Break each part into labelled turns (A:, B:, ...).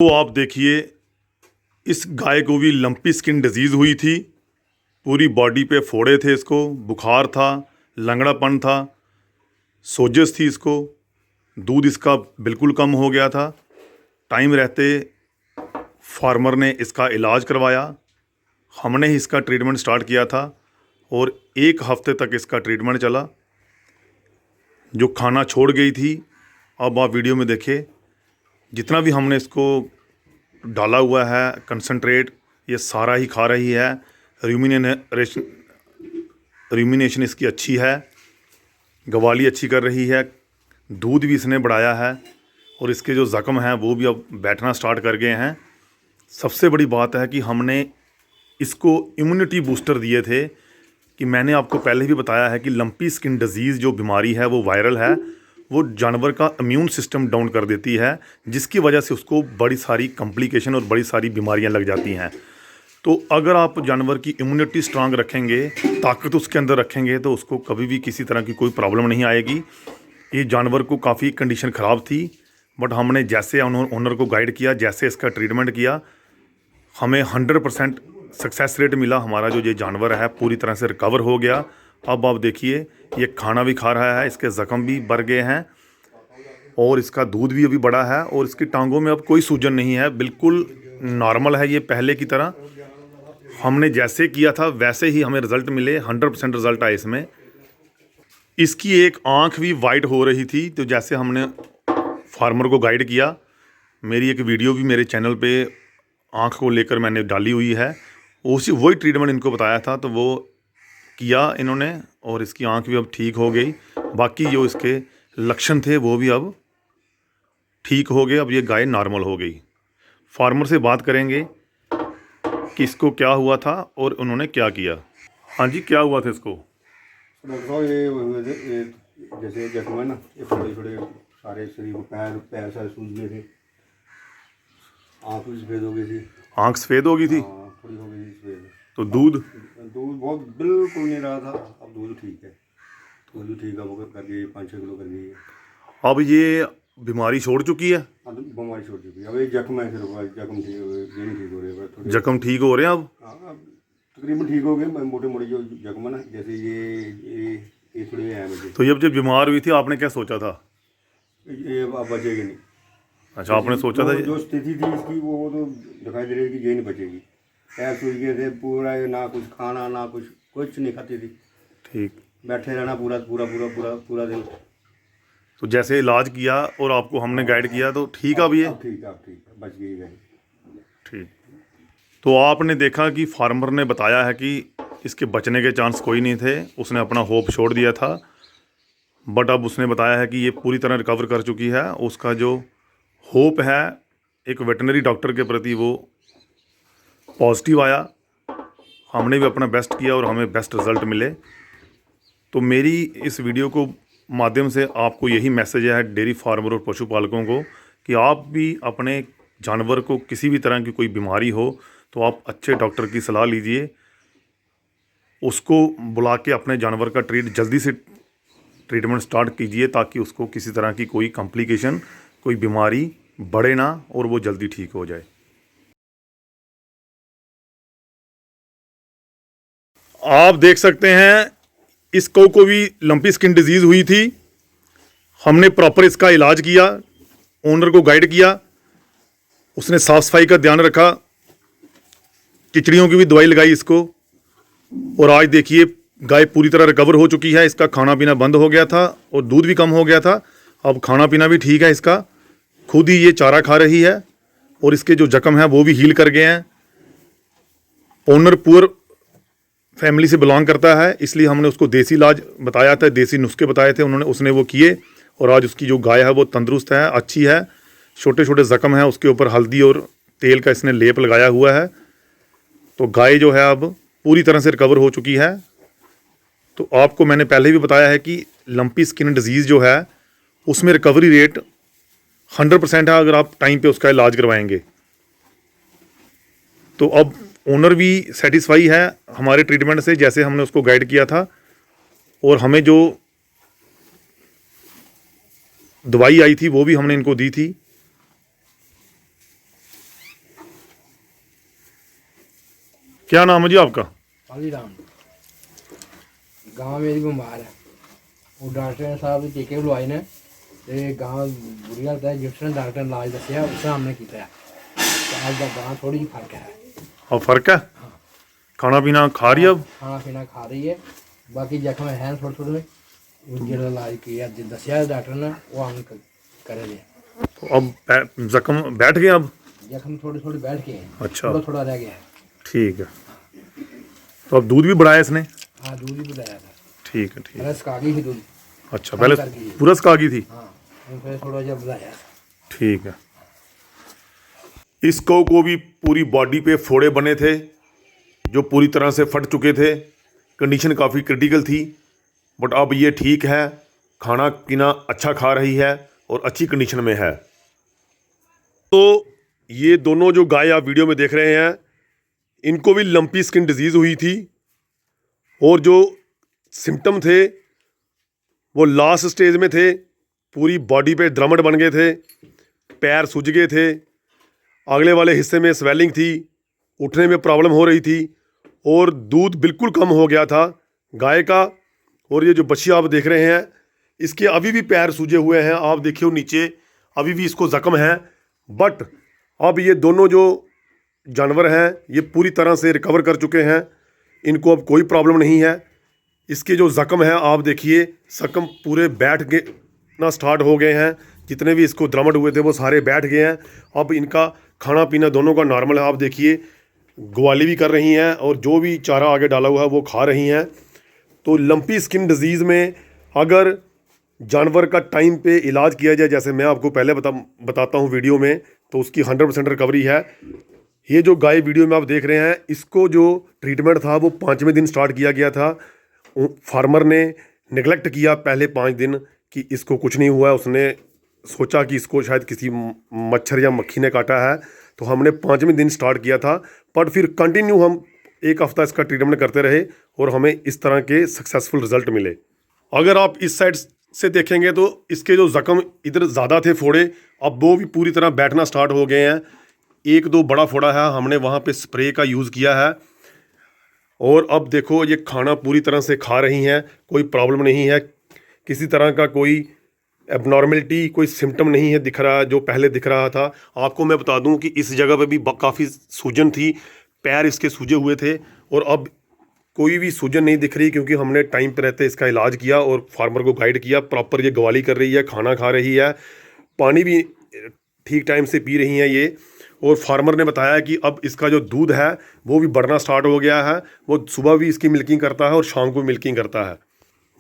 A: तो आप देखिए, इस गाय को भी लंपी स्किन डिजीज़ हुई थी। पूरी बॉडी पे फोड़े थे, इसको बुखार था, लंगड़ापन था, सोजस थी इसको। दूध इसका बिल्कुल कम हो गया था। टाइम रहते फार्मर ने इसका इलाज करवाया। हमने ही इसका ट्रीटमेंट स्टार्ट किया था और 1 हफ्ते तक इसका ट्रीटमेंट चला। जो खाना छोड़ गई थी, अब आप वीडियो में देखिए, जितना भी हमने इसको डाला हुआ है कंसंट्रेट, ये सारा ही खा रही है। रूमिनेशन इसकी अच्छी है, गवाली अच्छी कर रही है, दूध भी इसने बढ़ाया है और इसके जो ज़ख्म हैं वो भी अब बैठना स्टार्ट कर गए हैं। सबसे बड़ी बात है कि हमने इसको इम्यूनिटी बूस्टर दिए थे। कि मैंने आपको पहले भी बताया है कि लंपी स्किन डिजीज़ जो बीमारी है वो वायरल है, वो जानवर का इम्यून सिस्टम डाउन कर देती है, जिसकी वजह से उसको बड़ी सारी कॉम्प्लिकेशन और बड़ी सारी बीमारियां लग जाती हैं। तो अगर आप जानवर की इम्यूनिटी स्ट्रांग रखेंगे, ताकत उसके अंदर रखेंगे, तो उसको कभी भी किसी तरह की कोई प्रॉब्लम नहीं आएगी। ये जानवर को काफ़ी कंडीशन ख़राब थी, बट हमने जैसे ओनर को गाइड किया, जैसे इसका ट्रीटमेंट किया, हमें 100% सक्सेस रेट मिला। हमारा जो ये जानवर है पूरी तरह से रिकवर हो गया। अब आप देखिए, ये खाना भी खा रहा है, इसके ज़ख्म भी बढ़ गए हैं और इसका दूध भी अभी बढ़ा है और इसकी टांगों में अब कोई सूजन नहीं है, बिल्कुल नॉर्मल है ये पहले की तरह। हमने जैसे किया था वैसे ही हमें रिज़ल्ट मिले, 100% रिज़ल्ट आए इसमें। इसकी एक आँख भी वाइट हो रही थी, तो जैसे हमने फार्मर को गाइड किया, मेरी एक वीडियो भी मेरे चैनल पे आँख को लेकर मैंने डाली हुई है, वही ट्रीटमेंट इनको बताया था, तो वो किया इन्होंने और इसकी आँख भी अब ठीक हो गई। बाकी जो इसके लक्षण थे वो भी अब ठीक हो गए। अब ये गाय नॉर्मल हो गई। फार्मर से बात करेंगे कि इसको क्या हुआ था और उन्होंने क्या किया। हाँ जी, क्या हुआ था इसको?
B: डॉक्टर साहब ये जैसे जख्म है ना, ये थोड़े थोड़े सारे शरीर को पैर पैर सारे सूज गए थे, आँख भी सफ़ेद हो गई थी।
A: आँख सफ़ेद हो गई थी?
B: हाँ, थोड़ी हो गई थी सफ़ेद।
A: तो दूध
B: दूध बहुत बिल्कुल नहीं रहा था। अब दूध ठीक है, दूध भी ठीक है, वो कर गई 5-6 किलो कर गई है।
A: अब ये बीमारी छोड़ चुकी है?
B: अब बीमारी छोड़ चुकी है। अब ये जख्म है, फिर जख्म ठीक हो गए, ये नहीं ठीक हो रहे थोड़े।
A: जख्म ठीक हो रहे हैं अब?
B: हाँ, अब तकरीबन ठीक हो गए। मोटे मोटे जो जख्म है ना, जैसे ये थोड़े हैं मुझे।
A: तो जब बीमार हुई थी आपने क्या सोचा था?
B: ये अब बचेगी नहीं।
A: अच्छा, आपने सोचा था
B: जो स्थिति थी इसकी, वो तो दिखाई दे रही थी कि ये नहीं बचेगी। पैर सूज गए थे पूरा, ना कुछ खाना ना कुछ नहीं खाती थी।
A: ठीक।
B: बैठे रहना पूरा पूरा पूरा पूरा पूरा दिन।
A: तो जैसे इलाज किया और आपको हमने गाइड किया तो ठीक है अब ये?
B: अब ठीक है, अब ठीक है, बच गई गाय।
A: ठीक। तो आपने देखा कि फार्मर ने बताया है कि इसके बचने के चांस कोई नहीं थे, उसने अपना होप छोड़ दिया था, बट अब उसने बताया है कि ये पूरी तरह रिकवर कर चुकी है। उसका जो होप है एक वेटनरी डॉक्टर के प्रति, वो पॉजिटिव आया। हमने भी अपना बेस्ट किया और हमें बेस्ट रिज़ल्ट मिले। तो मेरी इस वीडियो को माध्यम से आपको यही मैसेज है डेयरी फार्मर और पशुपालकों को, कि आप भी अपने जानवर को किसी भी तरह की कोई बीमारी हो तो आप अच्छे डॉक्टर की सलाह लीजिए, उसको बुला के अपने जानवर का जल्दी से ट्रीटमेंट स्टार्ट कीजिए, ताकि उसको किसी तरह की कोई कॉम्प्लिकेशन, कोई बीमारी बढ़े ना और वो जल्दी ठीक हो जाए। आप देख सकते हैं, इस गौ को भी लंपी स्किन डिजीज़ हुई थी। हमने प्रॉपर इसका इलाज किया, ओनर को गाइड किया, उसने साफ़ सफाई का ध्यान रखा, चिचड़ियों की भी दवाई लगाई इसको, और आज देखिए गाय पूरी तरह रिकवर हो चुकी है। इसका खाना पीना बंद हो गया था और दूध भी कम हो गया था, अब खाना पीना भी ठीक है इसका, खुद ही ये चारा खा रही है और इसके जो जख्म हैं वो भी हील कर गए हैं। ओनर पुअर फैमिली से बिलोंग करता है, इसलिए हमने उसको देसी इलाज बताया था, देसी नुस्खे बताए थे, उसने वो किए और आज उसकी जो गाय है वो तंदुरुस्त है, अच्छी है। छोटे छोटे ज़ख्म हैं, उसके ऊपर हल्दी और तेल का इसने लेप लगाया हुआ है। तो गाय जो है अब पूरी तरह से रिकवर हो चुकी है। तो आपको मैंने पहले भी बताया है कि लंपी स्किन डिजीज़ जो है उसमें रिकवरी रेट 100% है, अगर आप टाइम पे उसका इलाज करवाएंगे। तो अब ओनर भी सेटिस्फाई है हमारे ट्रीटमेंट से, जैसे हमने उसको गाइड किया था, और हमें जो दवाई आई थी वो भी हमने इनको दी थी। क्या नाम है जी आपका?
C: हाली राम गाँव मेरी बीमार है वो डॉक्टर साहब ने टीके लवाए ने ते गाँव बुरी हालत है जिस डॉक्टर ने इलाज दसिया उस हिसाब ने किया तो अज गाँव थोड़ी जी फर्क है।
A: अब फर्क है? खाना पीना खा रही है अब?
C: खाना पीना खा रही है बाकी जख्म है थोड़े थोड़े जो इलाज किया दसिया डॉक्टर ने वो हम करेंगे।
A: तो अब जख्म बैठ गए अब?
C: जख्म थोड़ी थोड़ी बैठ गए हैं
A: अच्छा,
C: थोड़ा थोड़ा रह गया है।
A: ठीक है। तो अब दूध भी बढ़ाया इसने?
C: हाँ दूध भी बुलाया था।
A: ठीक है, ठीक है।
C: पहले सका गई थी दूध।
A: अच्छा, पहले पूरा सका गई थी?
C: हाँ फिर थोड़ा जब बुलाया।
A: ठीक है। इस गौ को भी पूरी बॉडी पे फोड़े बने थे जो पूरी तरह से फट चुके थे, कंडीशन काफ़ी क्रिटिकल थी, बट अब ये ठीक है, खाना पीना अच्छा खा रही है और अच्छी कंडीशन में है। तो ये दोनों जो गाय आप वीडियो में देख रहे हैं, इनको भी लंपी स्किन डिजीज़ हुई थी और जो सिम्टम थे वो लास्ट स्टेज में थे। पूरी बॉडी पे द्रमट बन गए थे, पैर सूज गए थे, अगले वाले हिस्से में स्वेलिंग थी, उठने में प्रॉब्लम हो रही थी और दूध बिल्कुल कम हो गया था गाय का। और ये जो बच्ची आप देख रहे हैं इसके अभी भी पैर सूजे हुए हैं, आप देखिए नीचे अभी भी इसको ज़ख्म है, बट अब ये दोनों जो जानवर हैं ये पूरी तरह से रिकवर कर चुके हैं, इनको अब कोई प्रॉब्लम नहीं है। इसके जो ज़ख्म है आप देखिए, ज़ख्म पूरे बैठ गए ना स्टार्ट हो गए हैं, जितने भी इसको द्रमट हुए थे वो सारे बैठ गए हैं। अब इनका खाना पीना दोनों का नॉर्मल है, आप देखिए ग्वाली भी कर रही हैं और जो भी चारा आगे डाला हुआ है वो खा रही हैं। तो लंपी स्किन डिजीज़ में अगर जानवर का टाइम पे इलाज किया जाए, जैसे मैं आपको पहले बताता हूँ वीडियो में, तो उसकी 100% रिकवरी है। ये जो गाय वीडियो में आप देख रहे हैं, इसको जो ट्रीटमेंट था वो 5वें दिन स्टार्ट किया गया था। फार्मर ने निगलेक्ट किया पहले 5 दिन कि इसको कुछ नहीं हुआ, उसने सोचा कि इसको शायद किसी मच्छर या मक्खी ने काटा है, तो हमने 5वें दिन स्टार्ट किया था। पर फिर कंटिन्यू हम 1 हफ्ता इसका ट्रीटमेंट करते रहे और हमें इस तरह के सक्सेसफुल रिजल्ट मिले। अगर आप इस साइड से देखेंगे तो इसके जो ज़ख्म इधर ज़्यादा थे फोड़े, अब वो भी पूरी तरह बैठना स्टार्ट हो गए हैं। 1-2 बड़ा फोड़ा है, हमने वहाँ पे स्प्रे का यूज़ किया है और अब देखो ये खाना पूरी तरह से खा रही हैं, कोई प्रॉब्लम नहीं है, किसी तरह का कोई एबनॉर्मलिटी, कोई सिम्टम नहीं है दिख रहा जो पहले दिख रहा था। आपको मैं बता दूं कि इस जगह पे भी काफ़ी सूजन थी, पैर इसके सूजे हुए थे और अब कोई भी सूजन नहीं दिख रही, क्योंकि हमने टाइम पे रहते इसका इलाज किया और फार्मर को गाइड किया। प्रॉपर ये ग्वाली कर रही है, खाना खा रही है, पानी भी ठीक टाइम से पी रही हैं ये। और फार्मर ने बताया कि अब इसका जो दूध है वो भी बढ़ना स्टार्ट हो गया है, वो सुबह भी इसकी मिल्किंग करता है और शाम को मिल्किंग करता है।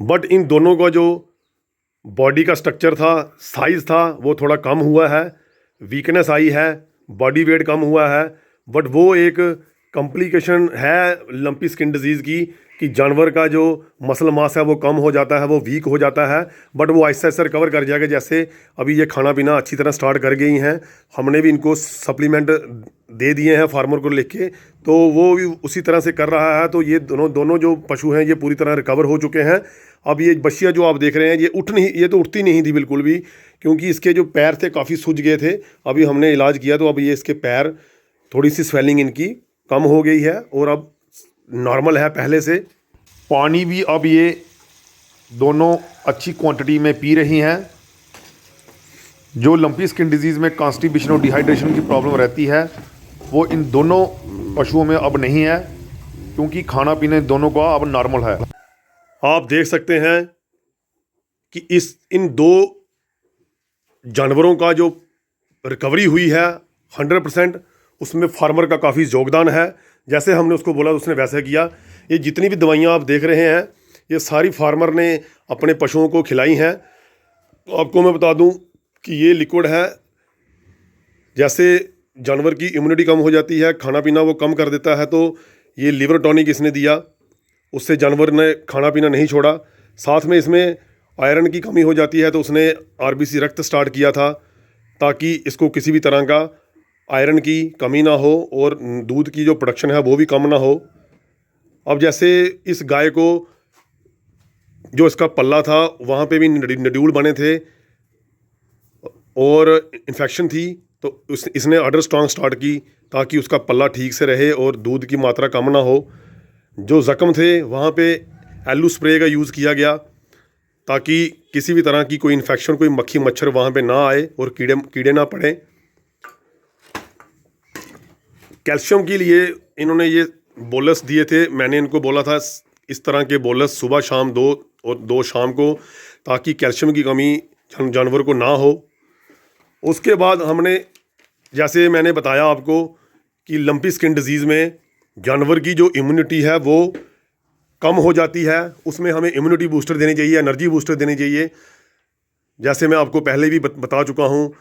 A: बट इन दोनों का जो बॉडी का स्ट्रक्चर था, साइज़ था, वो थोड़ा कम हुआ है, वीकनेस आई है, बॉडी वेट कम हुआ है। बट वो एक कॉम्प्लिकेशन है लंपी स्किन डिजीज़ की कि जानवर का जो मसल मास है वो कम हो जाता है, वो वीक हो जाता है, बट वो आहिस्ता आहिस्ता रिकवर कर जाएगा। जैसे अभी ये खाना पीना अच्छी तरह स्टार्ट कर गई हैं, हमने भी इनको सप्लीमेंट दे दिए हैं फार्मर को लेके, तो वो भी उसी तरह से कर रहा है। तो ये दोनों जो पशु हैं ये पूरी तरह रिकवर हो चुके हैं। अब ये बछिया जो आप देख रहे हैं ये तो उठती नहीं थी बिल्कुल भी, क्योंकि इसके जो पैर थे काफ़ी सूज गए थे। अभी हमने इलाज किया तो अब ये इसके पैर, थोड़ी सी स्वेलिंग इनकी कम हो गई है और अब नॉर्मल है पहले से। पानी भी अब ये दोनों अच्छी क्वांटिटी में पी रही हैं। जो लंपी स्किन डिजीज़ में कॉन्स्टिपेशन और डिहाइड्रेशन की प्रॉब्लम रहती है वो इन दोनों पशुओं में अब नहीं है, क्योंकि खाना पीने दोनों का अब नॉर्मल है। आप देख सकते हैं कि इन 2 जानवरों का जो रिकवरी हुई है 100%, उसमें फार्मर का काफ़ी योगदान है। जैसे हमने उसको बोला उसने वैसे किया। ये जितनी भी दवाइयाँ आप देख रहे हैं ये सारी फार्मर ने अपने पशुओं को खिलाई हैं। तो आपको मैं बता दूं कि ये लिक्विड है, जैसे जानवर की इम्यूनिटी कम हो जाती है, खाना पीना वो कम कर देता है, तो ये लिवर टॉनिक इसने दिया, उससे जानवर ने खाना पीना नहीं छोड़ा। साथ में इसमें आयरन की कमी हो जाती है तो उसने आरबीसी रक्त स्टार्ट किया था, ताकि इसको किसी भी तरह का आयरन की कमी ना हो और दूध की जो प्रोडक्शन है वो भी कम ना हो। अब जैसे इस गाय को जो इसका पल्ला था वहाँ पे भी नड्यूल बने थे और इन्फेक्शन थी, तो इसने अडर स्ट्रॉन्ग स्टार्ट की
D: ताकि उसका पल्ला ठीक से रहे और दूध की मात्रा कम ना हो। जो ज़ख्म थे वहाँ पे एलू स्प्रे का यूज़ किया गया ताकि किसी भी तरह की कोई इन्फेक्शन, कोई मक्खी मच्छर वहाँ पे ना आए और कीड़े ना पड़े। कैल्शियम के लिए इन्होंने ये बोलस दिए थे। मैंने इनको बोला था इस तरह के बोलस सुबह शाम 2 और 2 शाम को, ताकि कैल्शियम की कमी जानवर को ना हो। उसके बाद हमने, जैसे मैंने बताया आपको कि लंपी स्किन डिजीज़ में जानवर की जो इम्यूनिटी है वो कम हो जाती है, उसमें हमें इम्यूनिटी बूस्टर देनी चाहिए, एनर्जी बूस्टर देनी चाहिए। जैसे मैं आपको पहले भी बता चुका हूँ,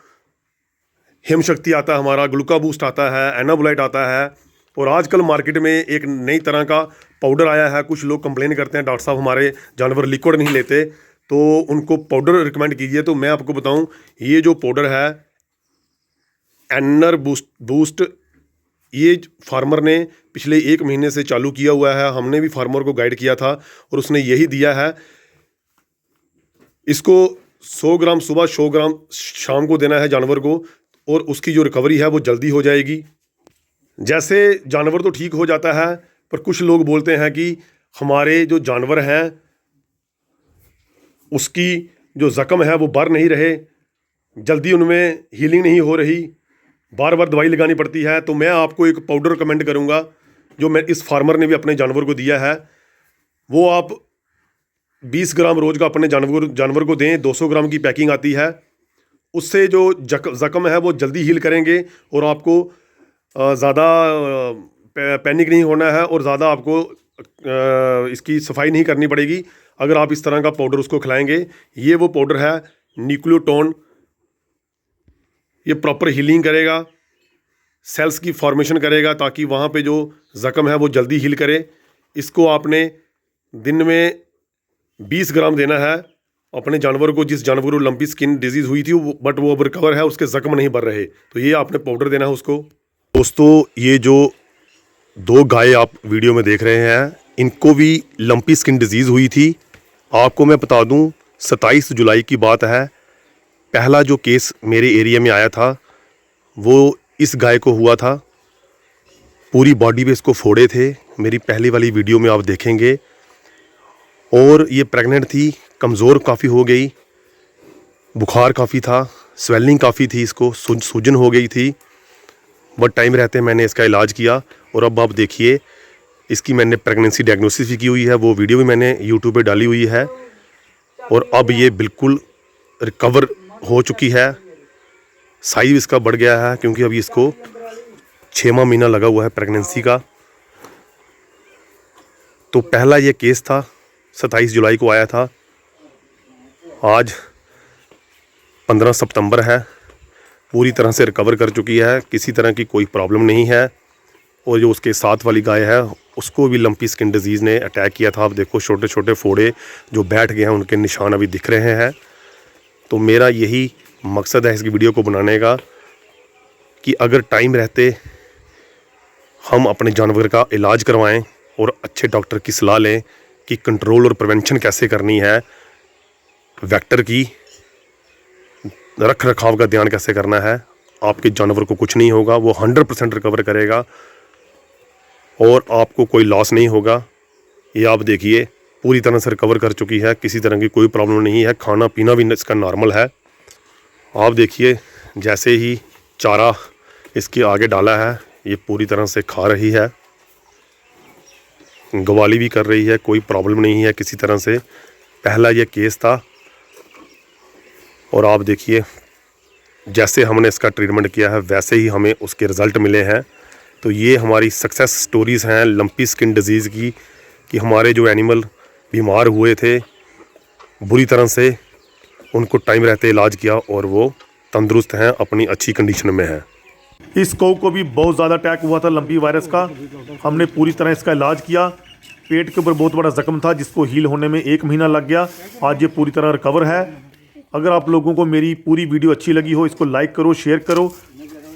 D: हिम शक्ति आता है हमारा, ग्लूका बूस्ट आता है, एनाबोलाइट आता है। और आजकल मार्केट में एक नई तरह का पाउडर आया है। कुछ लोग कंप्लेन करते हैं डॉक्टर साहब हमारे जानवर लिक्विड नहीं लेते, तो उनको पाउडर रिकमेंड कीजिए। तो मैं आपको बताऊं, ये जो पाउडर है एनर बूस्ट, ये फार्मर ने पिछले 1 महीने से चालू किया हुआ है। हमने भी फार्मर को गाइड किया था और उसने यही दिया है। इसको 100 ग्राम सुबह, 100 ग्राम शाम को देना है जानवर को, और उसकी जो रिकवरी है वो जल्दी हो जाएगी। जैसे जानवर तो ठीक हो जाता है, पर कुछ लोग बोलते हैं कि हमारे जो जानवर हैं उसकी जो ज़ख्म है वो बढ़ नहीं रहे, जल्दी उनमें हीलिंग नहीं हो रही, बार बार दवाई लगानी पड़ती है। तो मैं आपको एक पाउडर रिकमेंड करूंगा जो मैं इस फार्मर ने भी अपने जानवर को दिया है। वो आप 20 ग्राम रोज़ का अपने जानवर को दें। 200 ग्राम की पैकिंग आती है। उससे जो ज़ख्म है वो जल्दी हील करेंगे और आपको ज़्यादा पैनिक नहीं होना है और ज़्यादा आपको इसकी सफाई नहीं करनी पड़ेगी अगर आप इस तरह का पाउडर उसको खिलाएंगे। ये वो पाउडर है न्यूक्लियोटोन। ये प्रॉपर हीलिंग करेगा, सेल्स की फॉर्मेशन करेगा ताकि वहाँ पे जो ज़ख्म है वो जल्दी हील करे। इसको आपने दिन में 20 ग्राम देना है अपने जानवर को। जिस जानवर को लंपी स्किन डिजीज़ हुई थी बट वो अब रिकवर है, उसके ज़ख्म नहीं बढ़ रहे, तो ये आपने पाउडर देना है उसको। दोस्तों, ये जो 2 गाय आप वीडियो में देख रहे हैं, इनको भी लंपी स्किन डिजीज़ हुई थी। आपको मैं बता दूं, 27 जुलाई की बात है। पहला जो केस मेरे एरिया में आया था वो इस गाय को हुआ था। पूरी बॉडी पे इसको फोड़े थे, मेरी पहली वाली वीडियो में आप देखेंगे। और ये प्रेग्नेंट थी, कमज़ोर काफ़ी हो गई, बुखार काफ़ी था, स्वेलिंग काफ़ी थी, इसको सूजन हो गई थी। बट टाइम रहते मैंने इसका इलाज किया और अब आप देखिए, इसकी मैंने प्रेगनेंसी डायग्नोसिस भी की हुई है, वो वीडियो भी मैंने यूट्यूब पे डाली हुई है। और अब ये बिल्कुल रिकवर हो चुकी है। साइज इसका बढ़ गया है क्योंकि अभी इसको 6वां महीना लगा हुआ है प्रेगनेंसी का। तो पहला ये केस था, 27 जुलाई को आया था। आज 15 सितंबर है। पूरी तरह से रिकवर कर चुकी है, किसी तरह की कोई प्रॉब्लम नहीं है। और जो उसके साथ वाली गाय है उसको भी लंपी स्किन डिजीज़ ने अटैक किया था। आप देखो, छोटे छोटे फोड़े जो बैठ गए हैं, उनके निशान अभी दिख रहे हैं। तो मेरा यही मकसद है इस वीडियो को बनाने का कि अगर टाइम रहते हम अपने जानवर का इलाज करवाएं और अच्छे डॉक्टर की सलाह लें कि कंट्रोल और प्रिवेंशन कैसे करनी है, वेक्टर की रख रखाव का ध्यान कैसे करना है, आपके जानवर को कुछ नहीं होगा, वो 100% रिकवर करेगा और आपको कोई लॉस नहीं होगा। ये आप देखिए, पूरी तरह से रिकवर कर चुकी है, किसी तरह की कोई प्रॉब्लम नहीं है, खाना पीना भी इसका नॉर्मल है। आप देखिए, जैसे ही चारा इसके आगे डाला है ये पूरी तरह से खा रही है, गवाली भी कर रही है, कोई प्रॉब्लम नहीं है किसी तरह से। पहला ये केस था और आप देखिए, जैसे हमने इसका ट्रीटमेंट किया है वैसे ही हमें उसके रिज़ल्ट मिले हैं। तो ये हमारी सक्सेस स्टोरीज़ हैं लंपी स्किन डिजीज़ की, कि हमारे जो एनिमल बीमार हुए थे बुरी तरह से, उनको टाइम रहते इलाज किया और वो तंदुरुस्त हैं, अपनी अच्छी कंडीशन में हैं।
A: इस कौ को भी बहुत ज़्यादा अटैक हुआ था लंपी वायरस का। हमने पूरी तरह इसका इलाज किया। पेट के ऊपर बहुत बड़ा ज़ख्म था जिसको हील होने में 1 महीना लग गया। आज ये पूरी तरह रिकवर है। अगर आप लोगों को मेरी पूरी वीडियो अच्छी लगी हो, इसको लाइक करो, शेयर करो,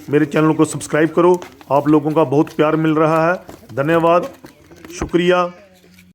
A: मेरे चैनल को सब्सक्राइब करो। आप लोगों का बहुत प्यार मिल रहा है। धन्यवाद, शुक्रिया।